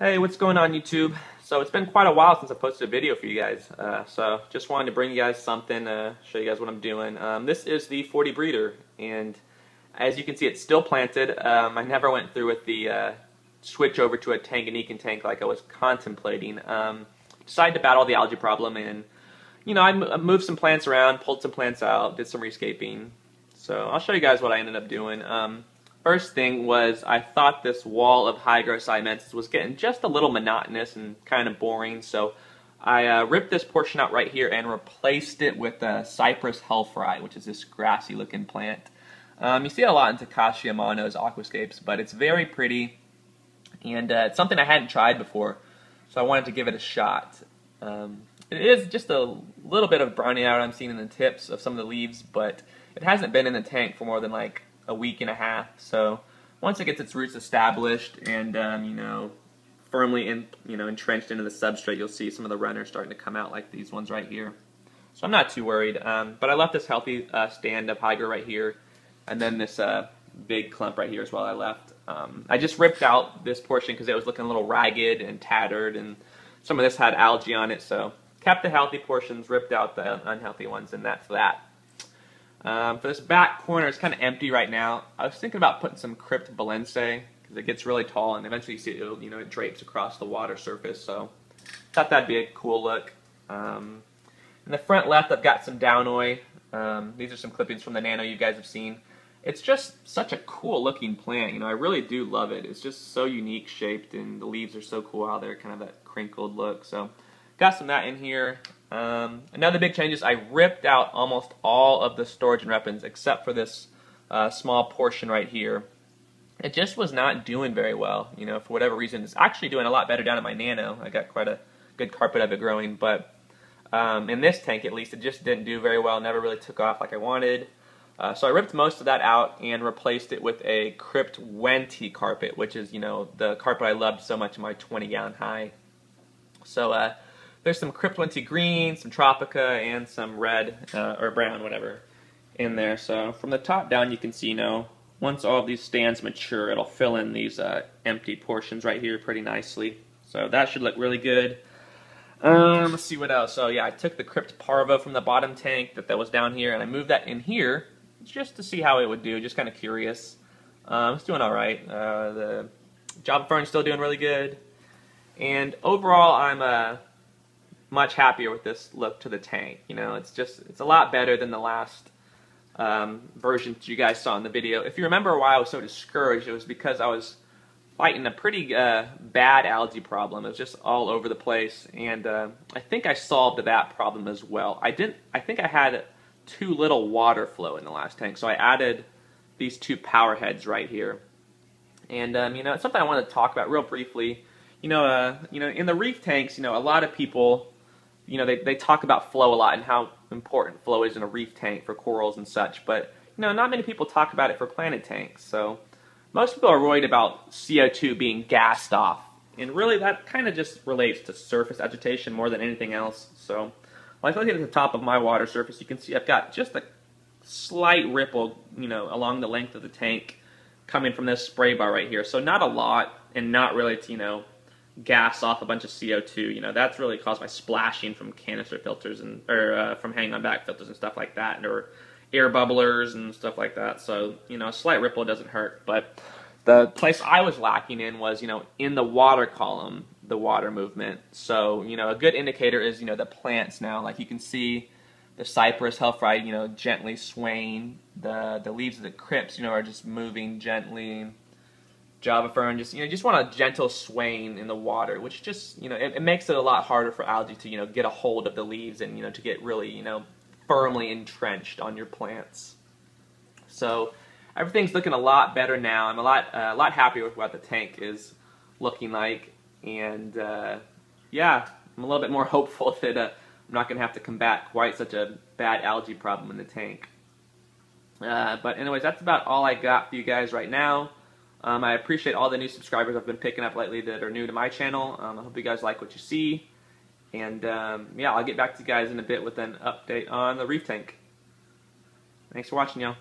Hey, what's going on YouTube? So it's been quite a while since I posted a video for you guys. So just wanted to bring you guys something, show you guys what I'm doing. This is the 40 breeder, and as you can see, it's still planted. I never went through with the switch over to a Tanganyikan tank like I was contemplating. Decided to battle the algae problem, and I moved some plants around, pulled some plants out, did some rescaping. So I'll show you guys what I ended up doing. First thing was I thought this wall of high-growth siamensis was getting just a little monotonous and kind of boring, so I ripped this portion out right here and replaced it with a Cypress hellfry, which is this grassy-looking plant. You see it a lot in Takashi Amano's aquascapes, but it's very pretty, and it's something I hadn't tried before, so I wanted to give it a shot. It is just a little bit of browning out I'm seeing in the tips of some of the leaves, but it hasn't been in the tank for more than like a week and a half, so once it gets its roots established and firmly entrenched into the substrate, you'll see some of the runners starting to come out like these ones right here. So I'm not too worried, but I left this healthy stand of hydra right here, and then this big clump right here as well I left. I just ripped out this portion because it was looking a little ragged and tattered, and some of this had algae on it, so kept the healthy portions, ripped out the unhealthy ones, and that's that. For this back corner, it's kind of empty right now. I was thinking about putting some crypt balense because it gets really tall, and eventually you see it drapes across the water surface. So thought that'd be a cool look. In the front left, I've got some downoy. These are some clippings from the nano you guys have seen. It's just such a cool looking plant. I really do love it. It's just so unique shaped, and the leaves are so cool out there, kind of that crinkled look. So got some of that in here. Another big change is I ripped out almost all of the storage and repens except for this small portion right here. It just was not doing very well, for whatever reason. It's actually doing a lot better down at my nano. I got quite a good carpet of it growing, but in this tank at least, it just didn't do very well, never really took off like I wanted. So I ripped most of that out and replaced it with a Crypt Wenti carpet, which is, the carpet I loved so much in my 20-gallon high. So there's some Crypt Wenti green, some Tropica, and some red, or brown, whatever, in there. So from the top down, you can see, once all of these stands mature, it'll fill in these empty portions right here pretty nicely. So that should look really good. Let's see what else. So yeah, I took the Crypt Parvo from the bottom tank that was down here, and I moved that in here just to see how it would do, just kind of curious. It's doing all right. The Java Fern's still doing really good. And overall, I'm much happier with this look to the tank. It's a lot better than the last version that you guys saw in the video. If you remember why I was so discouraged, it was because I was fighting a pretty bad algae problem. It was just all over the place, and I think I solved that problem as well. I think I had too little water flow in the last tank, so I added these two power heads right here. And it's something I want to talk about real briefly. In the reef tanks, a lot of people, they talk about flow a lot and how important flow is in a reef tank for corals and such, but not many people talk about it for planted tanks. So most people are worried about CO2 being gassed off, and really that kind of just relates to surface agitation more than anything else. So if I look at the top of my water surface, you can see I've got just a slight ripple, along the length of the tank coming from this spray bar right here. So not a lot, and not really to, gas off a bunch of CO2. That's really caused by splashing from canister filters or from hang-on back filters and stuff like that, or air bubblers and stuff like that. So a slight ripple doesn't hurt. But the place I was lacking in was in the water column, the water movement. So a good indicator is the plants now. Like you can see the Cypress hellfry gently swaying. The leaves of the crypts are just moving gently. Java fern just want a gentle swaying in the water, which just it makes it a lot harder for algae to get a hold of the leaves and to get really firmly entrenched on your plants. So everything's looking a lot better now. I'm a lot happier with what the tank is looking like, and yeah, I'm a little bit more hopeful that I'm not going to have to combat quite such a bad algae problem in the tank. But anyways, that's about all I got for you guys right now. I appreciate all the new subscribers I've been picking up lately that are new to my channel. I hope you guys like what you see. And yeah, I'll get back to you guys in a bit with an update on the reef tank. Thanks for watching, y'all.